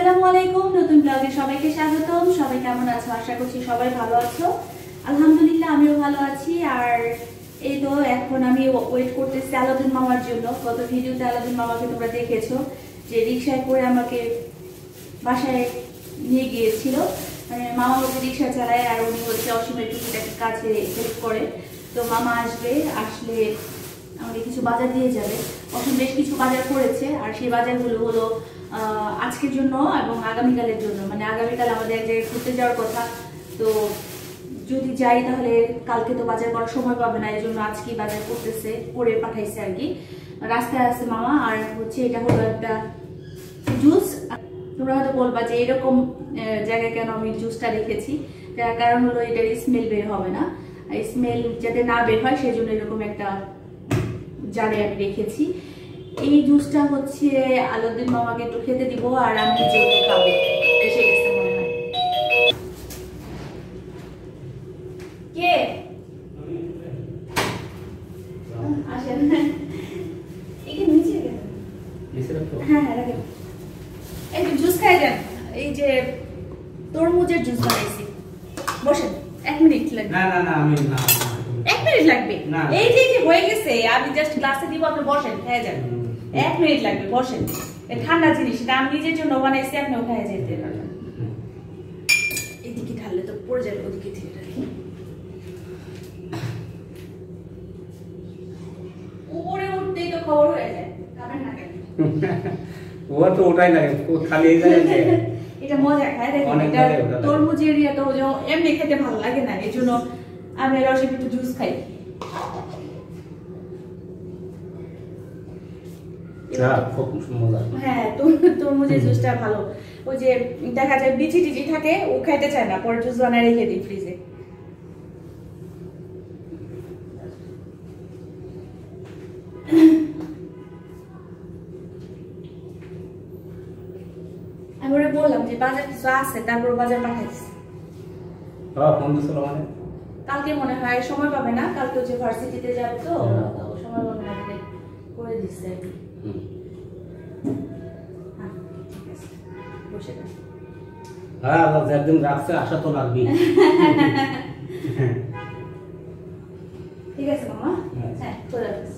আসসালামু আলাইকুম, নতুন ব্লগে সবাইকে স্বাগতম। সবাই কেমন আছো? আশা করছি সবাই ভালো আছো। আলহামদুলিল্লাহ আমিও ভালো আছি। আর এই তো এখন আমি ওয়েট করতেছি আলাদিন মামার জন্য। গত ভিডিওতে আলাদিন মামাকে তোমরা দেখেছো যে রিক্সায় করে আমাকে বাসায় নিয়ে গিয়েছিল। মানে মামা হচ্ছে রিক্সা চালায় আর উনি হচ্ছে অসীমের টুকিটাকি কাজে হেল্প করে। তো মামা আসলে আমাকে কিছু বাজার দিয়ে যাবে। অসীম বেশ কিছু বাজার করেছে আর সেই বাজারগুলো হলো আজকের জন্য এবং আগামীকালের জন্য। মানে আগামীকাল আমাদের এক জায়গায় ঘুরতে যাওয়ার কথা, তো যদি যাই তাহলে কালকে তো বাজার করার সময় পাবে না, এই জন্য আজকেই বাজার করতেছে, করে পাঠাইছে আর কি। রাস্তায় আছে মামা। আর হচ্ছে এটা হলো একটা জুস। তোমরা হয়তো বলবা যে এরকম জায়গায় কেন আমি জুসটা রেখেছি, যার কারণ হলো এটার স্মেল বের হবে না। স্মেল যাতে না বের হয় সেই জন্য এরকম একটা জারে আমি রেখেছি। এই জুসটা হচ্ছে আলাদিন মামাকে একটু খেতে দিব আর আমি নিজে একটু খাবো। এসে গেছে মনে হয়। কে আসেন? এখানে নিচে গেল। হ্যাঁ হ্যাঁ রাখেন। একটু জুস খাই যান। এই যে তরমুজের জুস বানাইছি। বসেন, 1 মিনিট লাগবে। না না না আমি না 1 মিনিট লাগবে। এই যে যে হয়ে গেছে, আমি জাস্ট গ্লাসে দিব, আপনি বসেন, খেয়ে যান। 1 মিনিট লাগবে, বসেন। ঠান্ডা জিনিস, এটা আমি নিজের জন্য বানাইছি, আপনিও খেয়ে যেতে পারবেন। এদিকে ঢাললে তো পড়ে যাবে, ওদিকে থেকে রাখি। উপরে উঠতেই তো খবর হয়ে যায়, খাবেন না কেন? ও তো ওটাই লাগে, খালি এই জায়গায় এটা মজা খায়। দেখেন এটা তরমুজের তো এমনি খেতে ভালো লাগে না, এই জন্য আমি রসে একটু জুস খাই। হ্যাঁ, তরমুজের জুসটা ভালো। ওই যে দেখা যায় বিচি টিচি থাকে, ও খাইতে চায় না, পরে জুস বানায় রেখে দিই ফ্রিজে। আমি ওরা বললাম যে বাজার কিছু আছে, তারপর বাজার পাঠাইছি। কালকে মনে হয় সময় পাবে না, কালকে হচ্ছে ভার্সিটিতে যাবে, তো সময় পাবে না, করে দিচ্ছে আর কি। একদিন রাখছে, আশা তো লাগবে। ঠিক আছে মামা। হ্যাঁ চলে আসবে।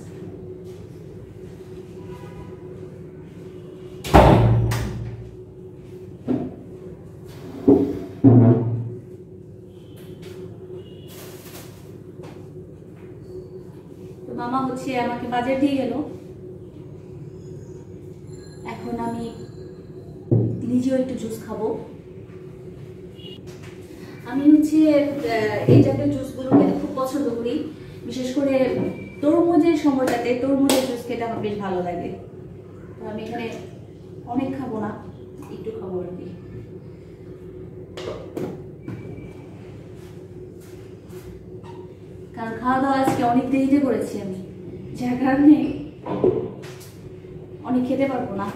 মামা হচ্ছে আমাকে বাজার দিয়ে গেল। এখন আমি নিজেও একটু জুস খাবো। আমি হচ্ছে এই জাতীয় জুসগুলো খেতে খুব পছন্দ করি, বিশেষ করে তরমুজের সময়টাতে তরমুজের জুস খেতে আমার বেশ ভালো লাগে। তো আমি এখানে অনেক খাবো না, একটু খাবো আর কি। কারণ খাওয়া দাওয়া আজকে অনেক দেরিতে করেছি আমি, যার কারণে অনেক খেতে পারবো না।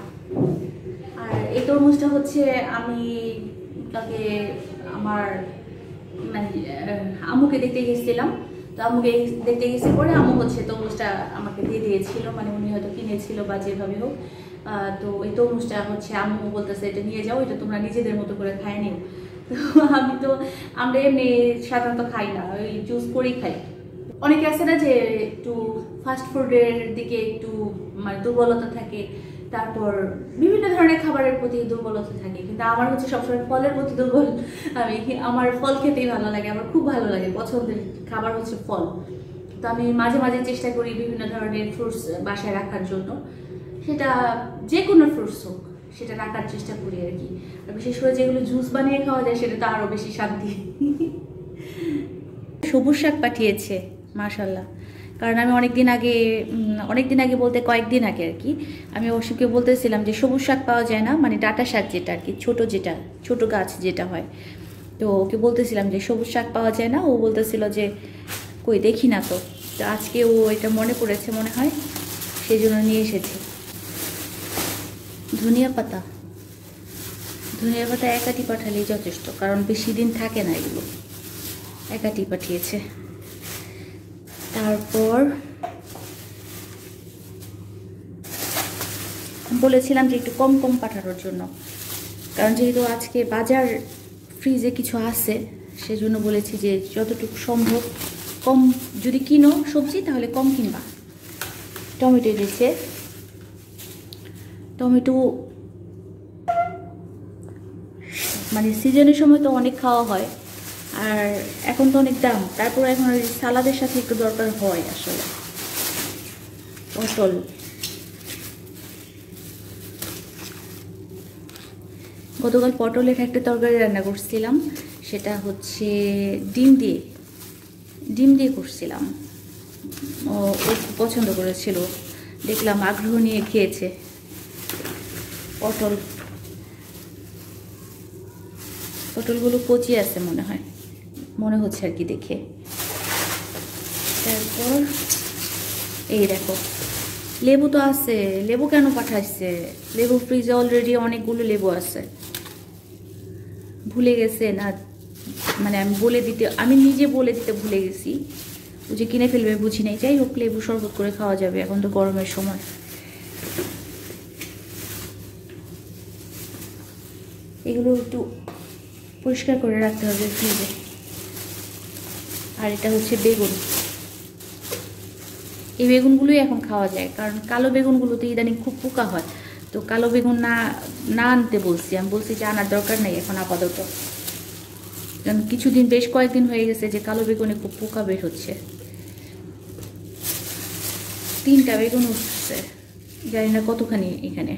আর এই তরমুজটা হচ্ছে আমি তাকে আমার মানে আম্মুকে দেখতে গেছিলাম, তো আম্মুকে দেখতে গেছি পরে আম্মু হচ্ছে তরমুজটা আমাকে দিয়ে দিয়েছিল, মানে উনি হয়তো কিনেছিল বা যেভাবে হোক। তো এই তরমুজটা হচ্ছে আম্মু বলতেছে এটা নিয়ে যাও, এটা তোমরা নিজেদের মতো করে খাই নিও। তো আমরা এমনি সাধারণত খাই না, ওই জুস করেই খাই। অনেকে আছে না যে একটু ফাস্ট ফুডের দিকে একটু মানে দুর্বলতা থাকে, তারপর বিভিন্ন ধরনের খাবারের প্রতি দুর্বলতা থাকে, কিন্তু আমার হচ্ছে সবসময় ফলের প্রতি দুর্বল। আমার ফল খেতেই ভালো লাগে, আমার খুব ভালো লাগে, পছন্দের খাবার হচ্ছে ফল। তো আমি মাঝে মাঝে চেষ্টা করি বিভিন্ন ধরনের ফ্রুটস বাসায় রাখার জন্য, সেটা যে কোনো ফ্রুটস হোক সেটা রাখার চেষ্টা করি আর কি। আর বিশেষ করে যেগুলো জুস বানিয়ে খাওয়া যায় সেটা তো আরও বেশি শান্তি। সবুজ শাক পাঠিয়েছে, মাশাল্লাহ। কারণ আমি অনেকদিন আগে বলতে কয়েকদিন আগে আর কি, আমি অসুখকে বলতেছিলাম যে সবুজ শাক পাওয়া যায় না, মানে ডাঁটা শাক যেটা আর কি, ছোট গাছ যেটা হয়। তো ওকে বলতেছিলাম যে সবুজ শাক পাওয়া যায় না, ও বলতেছিল যে কই দেখি না তো। তো আজকে ও এটা মনে পড়েছে মনে হয়, সেই জন্য নিয়ে এসেছে। ধনিয়া পাতা এক আটি পাঠালেই যথেষ্ট, কারণ বেশি দিন থাকে না এগুলো। এক আটি পাঠিয়েছে। তারপর বলেছিলাম যে একটু কম কম পাঠানোর জন্য, কারণ যেহেতু আজকে বাজার ফ্রিজে কিছু আছে, সেজন্য বলেছি যে যতটুকু সম্ভব কম যদি কিনো সবজি তাহলে কম কিনবা। টমেটো দিয়েছে, টমেটো মানে সিজনের সময় তো অনেক খাওয়া হয়, আর এখন তো অনেক দাম, তারপর এখন সালাদের সাথে একটু দরকার হয় আসলে। পটল, গতকাল পটলের একটা তরকারি রান্না করছিলাম, সেটা হচ্ছে ডিম দিয়ে করছিলাম। ও খুব পছন্দ করেছিল, দেখলাম আগ্রহ নিয়ে খেয়েছে। পটলগুলো কচি আছে মনে হচ্ছে আর কি দেখে। তারপর এই দেখো লেবু তো আছে, লেবু কেন পাঠাইছে? লেবু ফ্রিজে অলরেডি অনেকগুলো লেবু আছে, ভুলে গেছে না, মানে আমি নিজে বলে দিতে ভুলে গেছি। ও যে কিনে ফেলবে বুঝি নাই। যাই হোক, লেবু শরবত করে খাওয়া যাবে, এখন তো গরমের সময়। এগুলো একটু পরিষ্কার করে রাখতে হবে ফ্রিজে। আর এটা হচ্ছে বেগুন, এই বেগুনগুলোই এখন খাওয়া যায়, কারণ কালো বেগুনগুলোতে ইদানিং খুব পোকা হয়। তো কালো বেগুন না আনতে বলছি, আমি বলছি যে আনার দরকার নেই এখন আপাতত, কারণ বেশ কয়েকদিন হয়ে গেছে যে কালো বেগুনে খুব পোকা বের হচ্ছে। 3টা বেগুন উঠছে, জানি না কতখানি এখানে।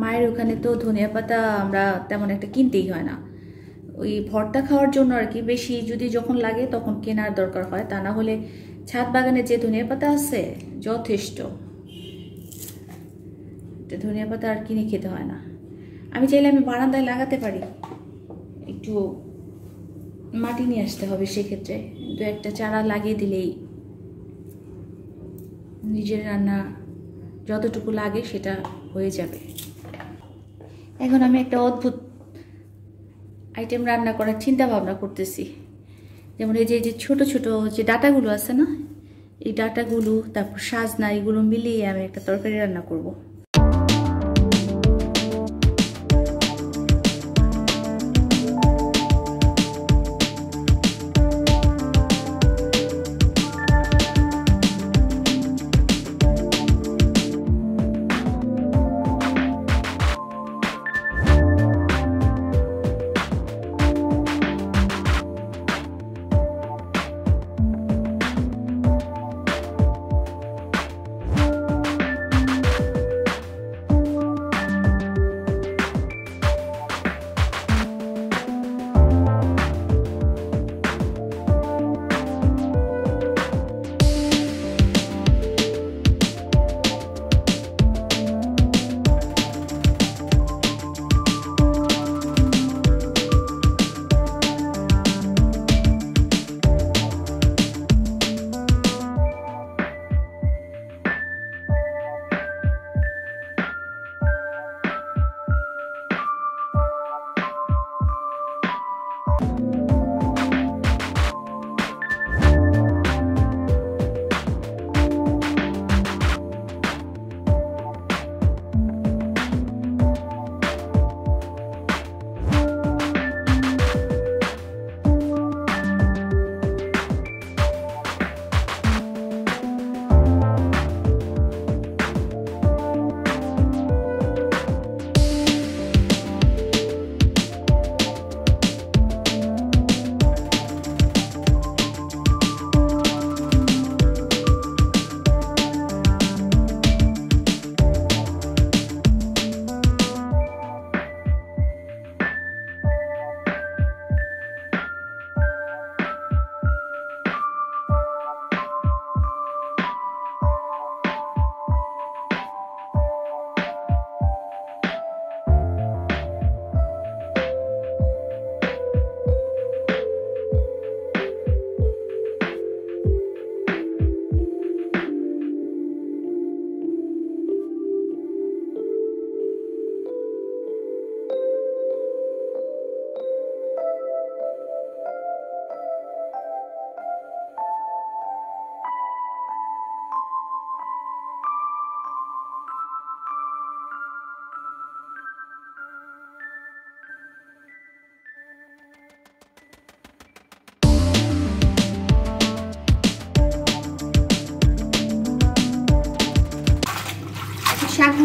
মায়ের ওখানে তো ধনিয়া পাতা আমরা তেমন একটা কিনতেই হয় না, ওই ভর্তা খাওয়ার জন্য আর কি, বেশি যদি যখন লাগে তখন কেনার দরকার হয়, তা না হলে ছাদ বাগানে যে ধনিয়া পাতা আছে যথেষ্ট, ধনিয়া পাতা আর কিনে খেতে হয় না। আমি চাইলে আমি বারান্দায় লাগাতে পারি, একটু মাটি নিয়ে আসতে হবে, সেক্ষেত্রে 2-1টা চারা লাগিয়ে দিলেই নিজের রান্না যতটুকু লাগে সেটা হয়ে যাবে। এখন আমি একটা অদ্ভুত আইটেম রান্না করার চিন্তা ভাবনা করতেছি, যেমন এই যে ছোট ছোট যে ডাটাগুলো আছে না, এই ডাটাগুলো তারপর সাজনা, এগুলো মিলিয়ে আমি একটা তরকারি রান্না করব।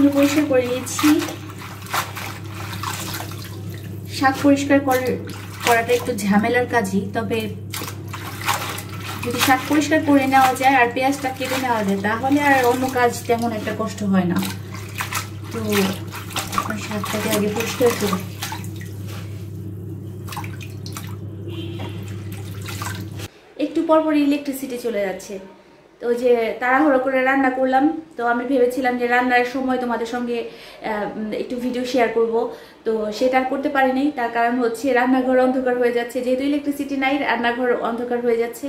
আমি পরিষ্কার করে নিয়েছি। শাক পরিষ্কার করাটা একটু ঝামেলার কাজই, তবে যদি শাক পরিষ্কার করে নেওয়া যায় আর পেঁয়াজটা কেটে নেওয়া যায় তাহলে আর অন্য কাজ তেমন একটা কষ্ট হয় না। তো শাকটাকে আগে পরিষ্কার করি। একটু পরপর ইলেকট্রিসিটি চলে যাচ্ছে, তো যে তাড়াহুড়ো করে রান্না করলাম। তো আমি ভেবেছিলাম যে রান্নার সময় তোমাদের সঙ্গে একটু ভিডিও শেয়ার করব, তো সেটা করতে পারিনি। তার কারণ হচ্ছে রান্নাঘর অন্ধকার হয়ে যাচ্ছে, যেহেতু ইলেকট্রিসিটি নাই রান্নাঘর অন্ধকার হয়ে যাচ্ছে।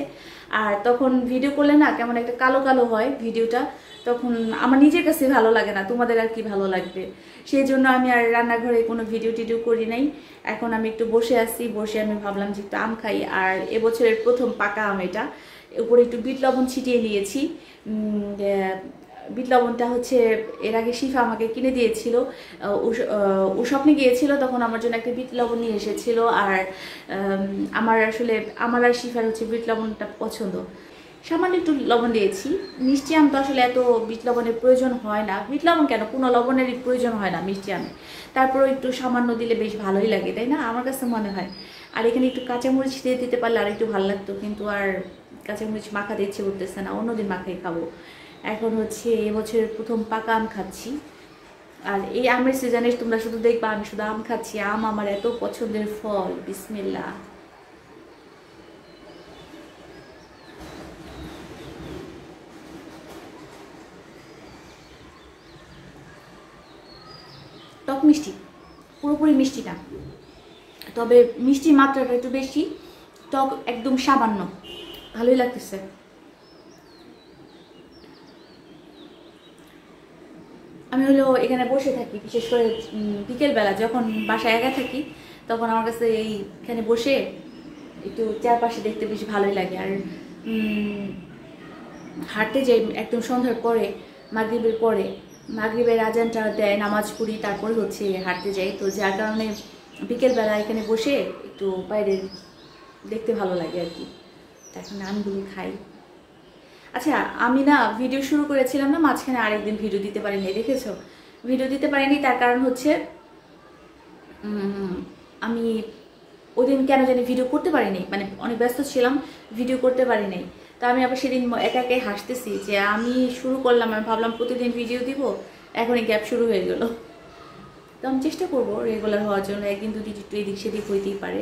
আর তখন ভিডিও করলে না কেমন একটা কালো কালো হয় ভিডিওটা, তখন আমার নিজের কাছে ভালো লাগে না, তোমাদের আর কি ভালো লাগবে। সেই জন্য আমি আর রান্নাঘরে কোনো ভিডিও টিডিও করি নাই। এখন আমি একটু বসে আছি, বসে আমি ভাবলাম যে একটু আম খাই। আর এবছরের প্রথম পাকা আম এটা, উপরে একটু বিট লবণ ছিটিয়ে নিয়েছি। বিট লবণটা হচ্ছে এর আগে শিফা আমাকে কিনে দিয়েছিল, ও স্বপ্নে গিয়েছিল তখন আমার জন্য একটা বিট লবণ নিয়ে এসেছিল। আর আমার আসলে আমার আর শিফার হচ্ছে বিট লবণটা পছন্দ। সামান্য একটু লবণ দিয়েছি। মিষ্টি আম তো আসলে এত বিট লবণের প্রয়োজন হয় না, বিট লবণ কেন কোনো লবণেরই প্রয়োজন হয় না মিষ্টি আমে, তারপরে একটু সামান্য দিলে বেশ ভালোই লাগে, তাই না? আমার কাছে মনে হয়। আর এখানে একটু কাঁচামরিচ দিয়ে দিতে পারলে আর একটু ভালো লাগতো, কিন্তু আর কাঁচামরিচ মাখাতে ইচ্ছে করতেছে না, অন্যদিন মাখাই খাবো। এখন হচ্ছে এবছরের প্রথম পাকা আম খাচ্ছি। আর এই আমের সিজনে তোমরা শুধু দেখবা আমি শুধু আম খাচ্ছি। আম আমার এত পছন্দের ফল, বিসমিল্লাহ। টক মিষ্টি, পুরোপুরি মিষ্টি না, তবে মিষ্টির মাত্রাটা একটু বেশি, টক একদম সামান্য, ভালোই লাগতেছে। আমি হলো এখানে বসে থাকি, বিশেষ করে বিকেলবেলা যখন বাসায় একা থাকি তখন আমার কাছে এইখানে বসে একটু চারপাশে দেখতে বেশ ভালোই লাগে। আর হাঁটতে যাই একদম সন্ধ্যার পরে, মাগরিবের পরে, মাগরিবের আজানটা দেয়, নামাজ পড়ি, তারপরে হচ্ছে হাঁটতে যাই। তো যার কারণে বিকেলবেলা এখানে বসে একটু বাইরে দেখতে ভালো লাগে আর কি। এখন আমগুলো খাই। আচ্ছা, আমি না ভিডিও শুরু করেছিলাম না, মাঝখানে আরেকদিন ভিডিও দিতে পারিনি, দেখেছো? ভিডিও দিতে পারিনি তার কারণ হচ্ছে আমি ওই দিন কেন জানি ভিডিও করতে পারিনি, মানে অনেক ব্যস্ত ছিলাম, ভিডিও করতে পারিনি। তো আমি আবার সেদিন একা একাই হাসতেছি যে আমি শুরু করলাম, আমি ভাবলাম প্রতিদিন ভিডিও দিব, এখনই গ্যাপ শুরু হয়ে গেল। তো আমি চেষ্টা করবো রেগুলার হওয়ার জন্য, একদিন দুদিন একটু এদিক সেদিক হইতেই পারে।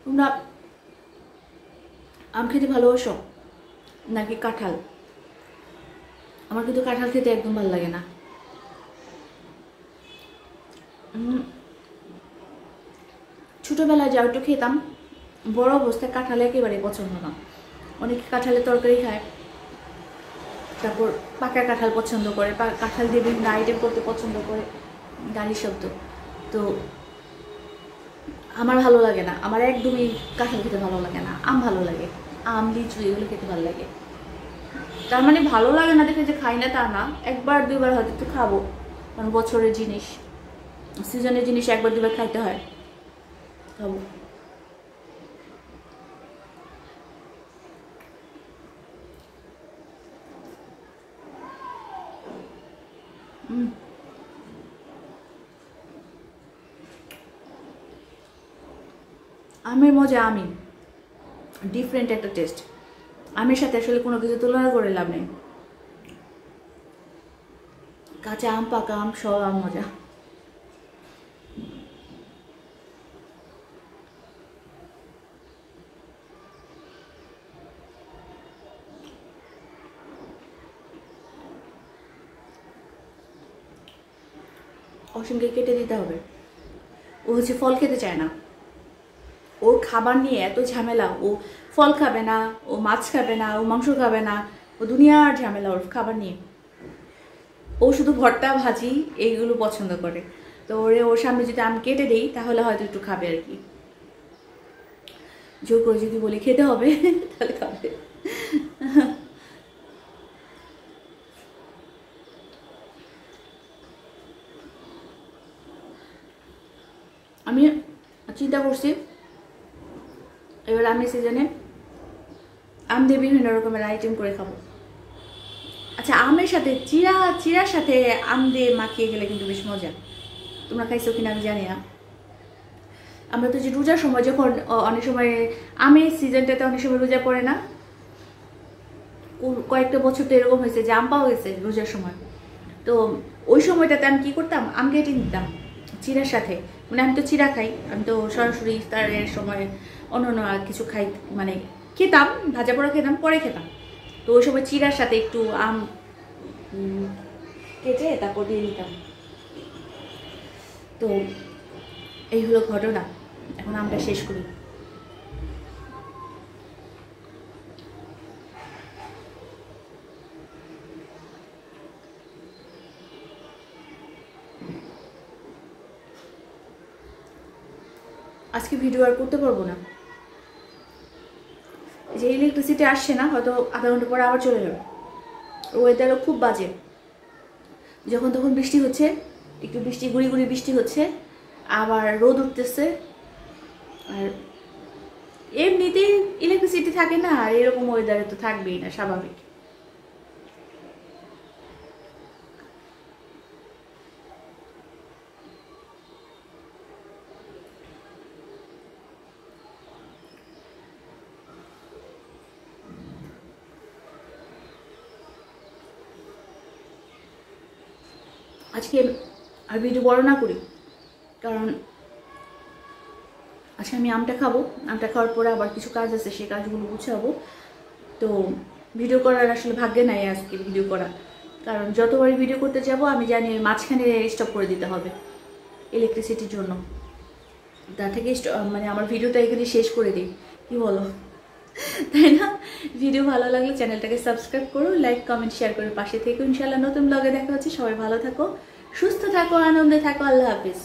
তোমরা আম খেতে ভালোবাসো নাকি কাঁঠাল? আমার কিন্তু কাঁঠাল খেতে একদম ভালো লাগে না। ছোটবেলায় যা একটু খেতাম, বড় অবস্থায় কাঁঠাল একেবারে পছন্দ না। অনেকে কাঁঠালের তরকারি খায়, তারপর পাকা কাঁঠাল পছন্দ করে, কাঁঠাল দিয়ে বিভিন্ন আইটেম করতে পছন্দ করে, গালি শব্দ। তো আমার ভালো লাগে না, আমার একদমই কাঁঠাল খেতে ভালো লাগে না। আম ভালো লাগে, আম, লিচু এগুলো খেতে ভালো লাগে। তার মানে ভালো লাগে না দেখে যে খাই না তা না, একবার দুইবার হয়তো একটু খাবো, কারণ বছরের জিনিস, সিজনের জিনিস একবার দুবার খাইতে হয়, খাবো। আমের মজা আমি ডিফারেন্ট একটা টেস্ট। আমের সাথে আসলে কোনো কিছু তুলনা করে লাভ নেই। কাঁচা আম, পাকা আম, সব আম মজা। অসীমকে কেটে দিতে হবে, ও হচ্ছে ফল খেতে চায় না। ওর খাবার নিয়ে এত ঝামেলা, ও ফল খাবে না, ও মাছ খাবে না, ও মাংস খাবে না, ও দুনিয়ার ঝামেলা ওর খাবার নিয়ে। ও শুধু ভর্তা ভাজি এইগুলো পছন্দ করে। তো ওর সামনে যদি আমি কেটে দিই তাহলে হয়তো একটু খাবে আর কি। জোর করে যদি বলি খেতে হবে তাহলে খাবে। আমি চিন্তা করছি এবার আমি সিজনে আম দিয়ে বিভিন্ন রকমের আইটেম করে খাবো। আচ্ছা, আমের সাথে চিরার সাথে আম দিয়ে মাখিয়ে গেলে কিন্তু বেশ মজা। তোমরা খাইছো কিনা আমি জানি না। আমরা তো যে রোজার সময় যখন অনেক সময় আমের সিজনটাতে অনেক সময় রোজা পড়ে না, কয়েকটা বছর তো এরকম হয়েছে যে আম পাওয়া গেছে রোজার সময়। তো ওই সময়টাতে আমি কি করতাম, আম কেটে নিতাম চিরার সাথে। মানে আমি তো চিরা খাই, আমি তো সরাসরি ইফতারের সময় অন্য কিছু খাই, মানে খেতাম, ভাজা পোড়া খেতাম, পরে খেতাম। তো ওই সময় চিরার সাথে একটু আম কেটে তারপর দিয়ে নিতাম। তো এই হলো ঘটনা। এখন আমটা শেষ করি। আজকে ভিডিও আর করতে পারবো না, যে ইলেকট্রিসিটি আসছে না, হয়তো আধা ঘন্টা পরে আবার চলে যাবে। ওয়েদারও খুব বাজে, যখন তখন বৃষ্টি হচ্ছে, একটু বৃষ্টি গুড়ি গুড়ি বৃষ্টি হচ্ছে, আবার রোদ উঠতেছে। আর এমনিতেই ইলেকট্রিসিটি থাকে না, আর এরকম ওয়েদারে তো থাকবেই না, স্বাভাবিক। আজকে আর ভিডিও বড় না করি, কারণ আজকে আমি আমটা খাবো। আমটা খাওয়ার পরে আবার কিছু কাজ আছে, সেই কাজগুলো গুছাবো। তো ভিডিও করার আসলে ভাগ্যে নাই আজকে ভিডিও করা, কারণ যতবারই ভিডিও করতে যাব আমি জানি মাঝখানে স্টপ করে দিতে হবে ইলেকট্রিসিটির জন্য। তার থেকে মানে আমার ভিডিওটা এখানে শেষ করে দিই, কি বলো, তাই না? ভিডিও ভালো লাগলে চ্যানেলটাকে সাবস্ক্রাইব করো, লাইক কমেন্ট শেয়ার করে পাশে থেকো। ইনশাআল্লাহ নতুন ব্লগে দেখা হচ্ছে। সবাই ভালো থাকো, সুস্থ থাকো, আনন্দে থাকো। আল্লাহ হাফিজ।